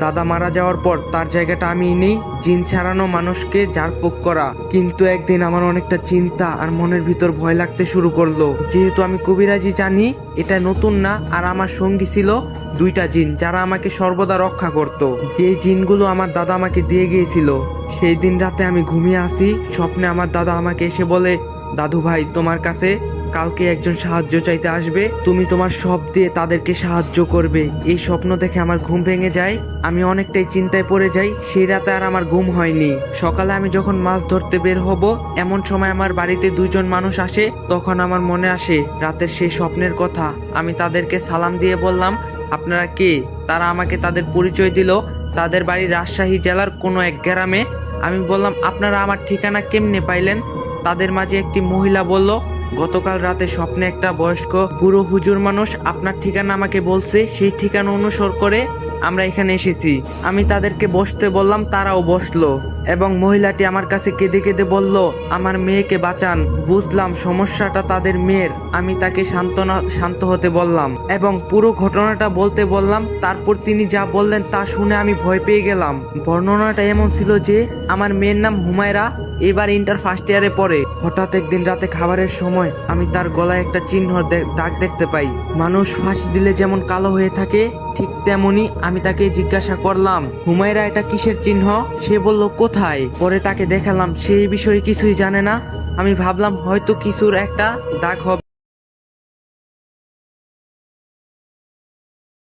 দাদা মারা যাওয়ার পর তার জায়গাটা আমি নেই, জিন ছাড়ানো মানুষকে ঝাড়ফুঁক করা। কিন্তু একদিন আমার অনেকটা চিন্তা আর মনের ভিতর ভয় লাগতে শুরু করলো, যেহেতু আমি কবিরাজি জানি, এটা নতুন না। আর আমার সঙ্গী ছিল দুইটা জিন, যারা আমাকে সর্বদা রক্ষা করত, যে জিনগুলো আমার দাদা আমাকে দিয়ে গিয়েছিল। সেই দিন রাতে আমি ঘুমিয়ে আসি, স্বপ্নে আমার দাদা আমাকে এসে বলে, দাদু ভাই, তোমার কাছে কালকে একজন সাহায্য চাইতে আসবে, তুমি তোমার সব দিয়ে তাদেরকে সাহায্য করবে। এই স্বপ্ন দেখে আমার ঘুম ভেঙে যায়, আমি অনেকটাই চিন্তায় পড়ে যাই। সেই রাতে আর আমার ঘুম হয়নি। সকালে আমি যখন মাছ ধরতে বের হব, এমন সময় আমার বাড়িতে দুইজন মানুষ আসে। তখন আমার মনে আসে রাতের সেই স্বপ্নের কথা। আমি তাদেরকে সালাম দিয়ে বললাম, আপনারা কে? তারা আমাকে তাদের পরিচয় দিল। তাদের বাড়ি রাজশাহী জেলার কোনো এক গ্রামে। আমি বললাম, আপনারা আমার ঠিকানা কেমনে পাইলেন? তাদের মাঝে একটি মহিলা বলল, গতকাল রাতে স্বপ্নে একটা বয়স্ক বুড়ো হুজুর মানুষ আপনার ঠিকানা আমাকে বলছে, সেই ঠিকানা অনুসরণ করে আমরা এখানে এসেছি। আমি তাদেরকে বসতে বললাম, তারাও বসলো এবং মহিলাটি আমার কাছে কেঁদে কেঁদে বলল, আমার মেয়েকে বাঁচান। বুঝলাম সমস্যাটা তাদের মেয়ের। আমি তাকে শান্ত হতে বললাম এবং পুরো ঘটনাটা বলতে বললাম। তারপর তিনি যা বললেন তা শুনে আমি ভয় পেয়ে গেলাম। বর্ণনাটা এমন ছিল যে আমার মেয়ের নাম হুমায়রা, এবার ইন্টার ফার্স্ট ইয়ারে পড়ে। হঠাৎ একদিন রাতে খাবারের সময় আমি তার গলায় একটা চিহ্ন দাগ দেখতে পাই। মানুষ ফাঁসি দিলে যেমন কালো হয়ে থাকে, ঠিক তেমনি। আমি তাকে জিজ্ঞাসা করলাম, হুমায়রা, এটা কিসের চিহ্ন? সে বলল, কোথায়? পরে তাকে দেখালাম সে এই বিষয়ে কিছুই জানে না। আমি ভাবলাম হয়তো কিছুর একটা দাগ হবে।